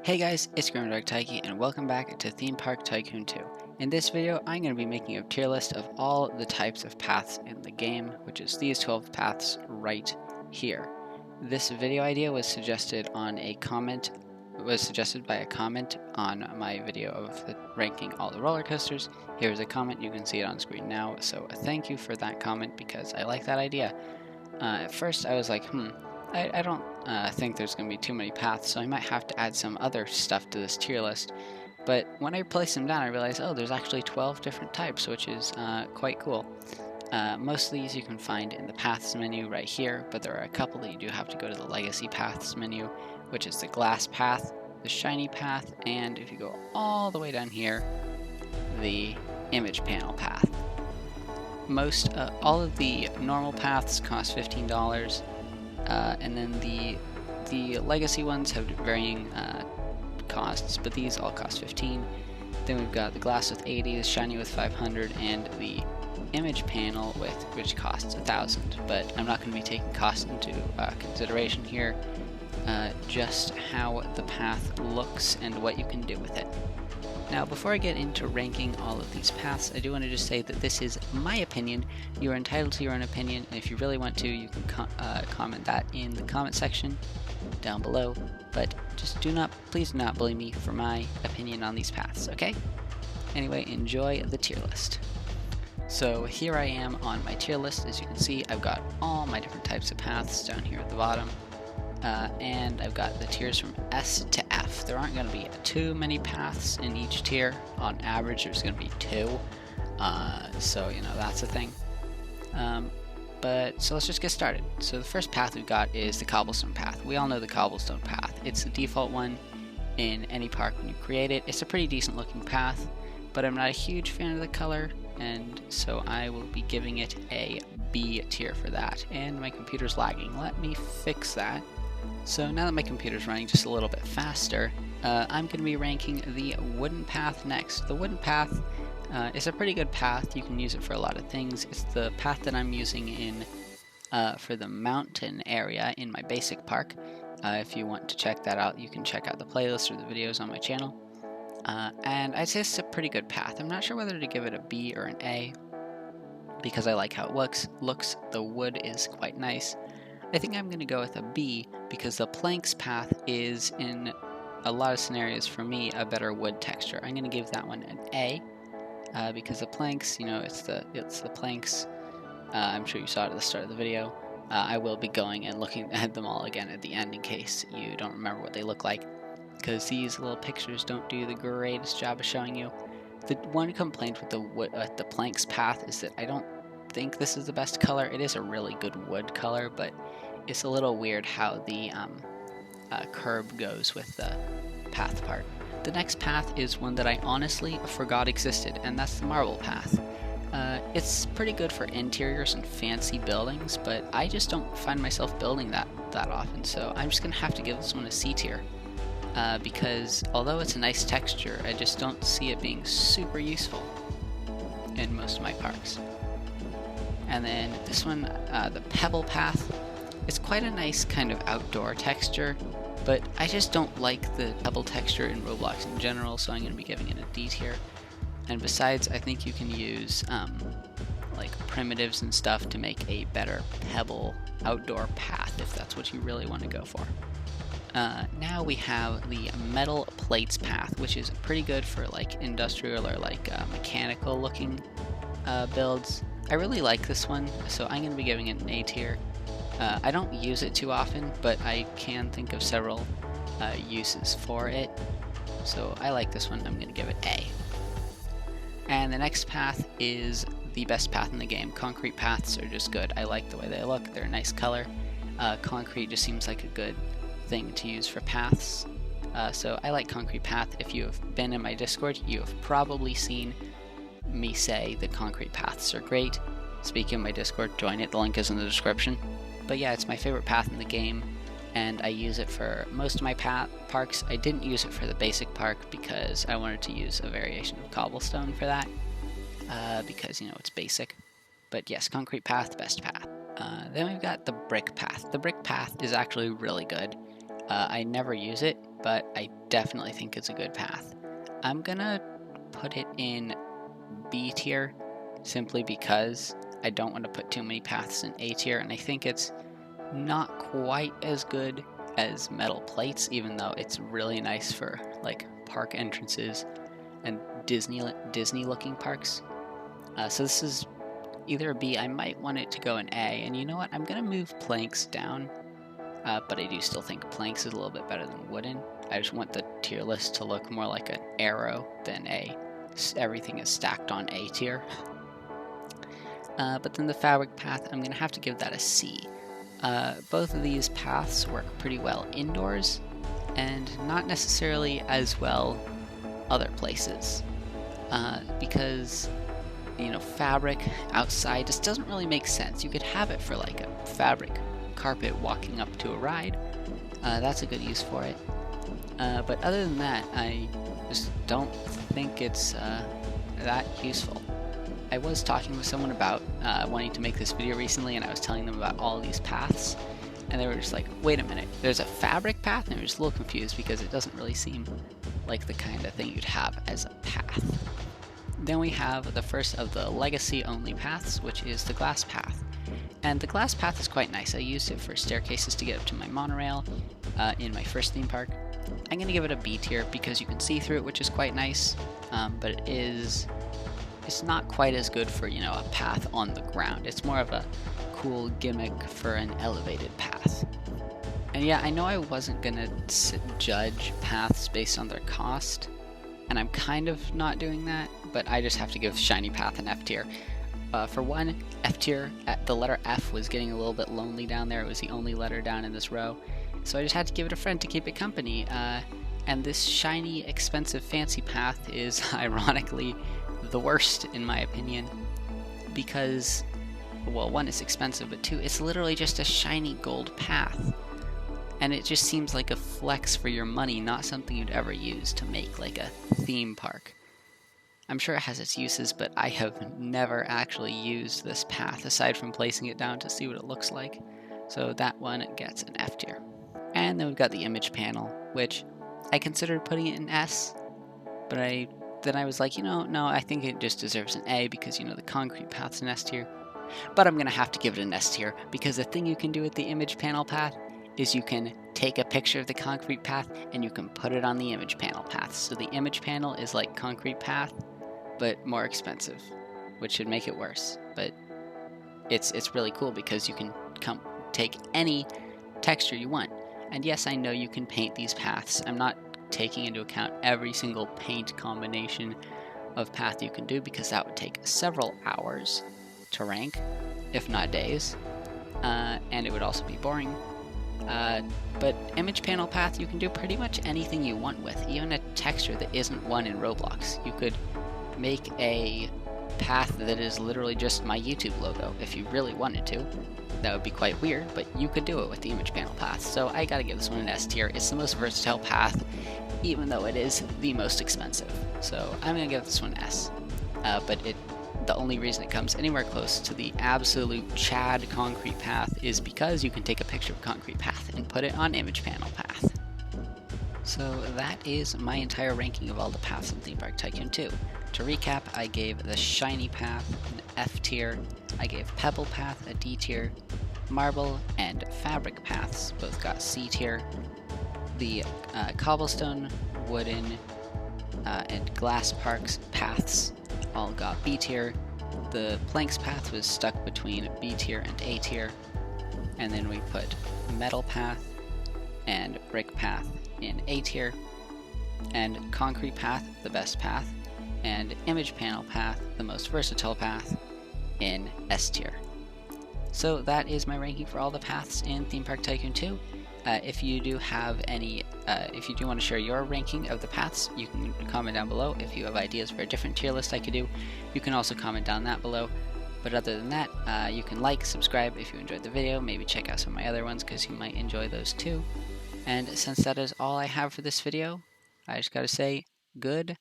Hey guys, it's Roblox Tycoon and welcome back to Theme Park Tycoon 2. In this video, I'm going to be making a tier list of all the types of paths in the game, which is these 12 paths right here. This video idea was suggested by a comment on my video of ranking all the roller coasters. Here's a comment, you can see it on screen now, so thank you for that comment because I like that idea. At first I was like, I don't think there's going to be too many paths, so I might have to add some other stuff to this tier list. But when I placed them down, I realized, oh, there's actually 12 different types, which is quite cool. Most of these you can find in the Paths menu right here, but there are a couple that you do have to go to the Legacy Paths menu, which is the Glass Path, the Shiny Path, and if you go all the way down here, the Image Panel Path. All of the normal paths cost $15. And then the legacy ones have varying costs, but these all cost 15. Then we've got the glass with 80, the shiny with 500, and the image panel which costs 1,000. But I'm not going to be taking cost into consideration here, just how the path looks and what you can do with it. Now, before I get into ranking all of these paths, I do want to just say that this is my opinion. You are entitled to your own opinion, and if you really want to, you can comment that in the comment section down below. But just please do not bully me for my opinion on these paths, okay? Anyway, enjoy the tier list. So here I am on my tier list. As you can see, I've got all my different types of paths down here at the bottom. And I've got the tiers from S to F. There aren't going to be too many paths in each tier. On average, there's going to be 2. So, that's a thing. So let's just get started. So the first path we've got is the Cobblestone Path. We all know the Cobblestone Path. It's the default one in any park when you create it. It's a pretty decent looking path, but I'm not a huge fan of the color, and so I will be giving it a B tier for that. And my computer's lagging. Let me fix that. So now that my computer's running just a little bit faster, I'm going to be ranking the Wooden Path next. The Wooden Path is a pretty good path. You can use it for a lot of things. It's the path that I'm using for the mountain area in my basic park. If you want to check that out, you can check out the playlist or the videos on my channel. And I'd say it's a pretty good path. I'm not sure whether to give it a B or an A, because I like how it looks. The wood is quite nice. I think I'm going to go with a B because the planks path is, in a lot of scenarios for me, a better wood texture. I'm going to give that one an A because the planks, it's the planks. I'm sure you saw it at the start of the video. I will be going and looking at them all again at the end in case you don't remember what they look like, because these little pictures don't do the greatest job of showing you. The one complaint with the planks path is that I don't think this is the best color. It is a really good wood color, but it's a little weird how the curb goes with the path part. The next path is one that I honestly forgot existed, and that's the Marble Path. It's pretty good for interiors and fancy buildings, but I just don't find myself building that often, so I'm just going to have to give this one a C tier. Because although it's a nice texture, I just don't see it being super useful in most of my parks. And then this one, the Pebble Path, it's quite a nice kind of outdoor texture, but I just don't like the pebble texture in Roblox in general, so I'm going to be giving it a D tier. And besides, I think you can use like primitives and stuff to make a better pebble outdoor path if that's what you really want to go for. Now we have the Metal Plates Path, which is pretty good for like industrial or like mechanical looking builds. I really like this one, so I'm going to be giving it an A tier. I don't use it too often, but I can think of several uses for it, so I like this one. I'm going to give it A. And the next path is the best path in the game. Concrete paths are just good. I like the way they look. They're a nice color. Concrete just seems like a good thing to use for paths. So I like Concrete Path. If you have been in my Discord, you have probably seen me say that concrete paths are great. Speaking of my Discord, join it. The link is in the description. But yeah, it's my favorite path in the game, and I use it for most of my parks. I didn't use it for the basic park because I wanted to use a variation of cobblestone for that, because, it's basic. But yes, concrete path, best path. Then we've got the brick path. The brick path is actually really good. I never use it, but I definitely think it's a good path. I'm gonna put it in B tier simply because I don't want to put too many paths in A tier, and I think it's not quite as good as metal plates, even though it's really nice for like park entrances and Disney looking parks. So this is either a B. I might want it to go in A, and you know what? I'm gonna move planks down, but I do still think planks is a little bit better than wooden. I just want the tier list to look more like an arrow than everything is stacked on A tier. But then the fabric path, I'm gonna have to give that a C. Both of these paths work pretty well indoors, and not necessarily as well other places. Because, you know, fabric outside just doesn't really make sense. You could have it for like a fabric carpet walking up to a ride. That's a good use for it. But other than that, I just don't think it's that useful. I was talking with someone about wanting to make this video recently, and I was telling them about all these paths, and they were just like, wait a minute, there's a fabric path? And I was just a little confused because it doesn't really seem like the kind of thing you'd have as a path. Then we have the first of the legacy only paths, which is the glass path. And the glass path is quite nice. I used it for staircases to get up to my monorail in my first theme park. I'm going to give it a B tier because you can see through it, which is quite nice, but it's not quite as good for, you know, a path on the ground. It's more of a cool gimmick for an elevated path. And yeah, I know I wasn't gonna judge paths based on their cost, and I'm kind of not doing that, but I just have to give Shiny Path an F tier. For one, F tier, the letter F was getting a little bit lonely down there. It was the only letter down in this row, so I just had to give it a friend to keep it company. And this shiny, expensive, fancy path is ironically the worst in my opinion, because, well, one, it's expensive, but two, it's literally just a shiny gold path, and it just seems like a flex for your money, not something you'd ever use to make like a theme park. I'm sure it has its uses, but I have never actually used this path aside from placing it down to see what it looks like, so that one gets an F tier. And then we've got the image panel, which I considered putting it in S, but then I was like, you know, no, I think it just deserves an A because, you know, the concrete path's an S tier. But I'm going to have to give it an S tier because the thing you can do with the image panel path is you can take a picture of the concrete path and you can put it on the image panel path. So the image panel is like concrete path, but more expensive, which should make it worse. But it's really cool because you can take any texture you want. And yes, I know you can paint these paths. I'm not taking into account every single paint combination of path you can do because that would take several hours to rank, if not days, and it would also be boring. But image panel path you can do pretty much anything you want with, even a texture that isn't one in Roblox. You could make a path that is literally just my YouTube logo if you really wanted to. That would be quite weird, but you could do it with the image panel path. So I gotta give this one an S tier. It's the most versatile path, even though it is the most expensive. So I'm gonna give this one an S. But the only reason it comes anywhere close to the absolute Chad concrete path is because you can take a picture of concrete path and put it on image panel path. So that is my entire ranking of all the paths in Theme Park Tycoon 2. To recap, I gave the Shiny Path an F tier, I gave Pebble Path a D tier, Marble and Fabric Paths both got C tier, the Cobblestone, Wooden, and Glass Parks paths all got B tier, the Planks path was stuck between B tier and A tier, and then we put Metal Path and Brick Path in A tier, and Concrete Path, the best path, and Image Panel Path, the most versatile path, in S tier. So that is my ranking for all the paths in Theme Park Tycoon 2. If you do have any, if you do want to share your ranking of the paths, you can comment down below. If you have ideas for a different tier list I could do, you can also comment down that below. But other than that, you can like, subscribe if you enjoyed the video, maybe check out some of my other ones because you might enjoy those too. And since that is all I have for this video, I just gotta say, goodbye.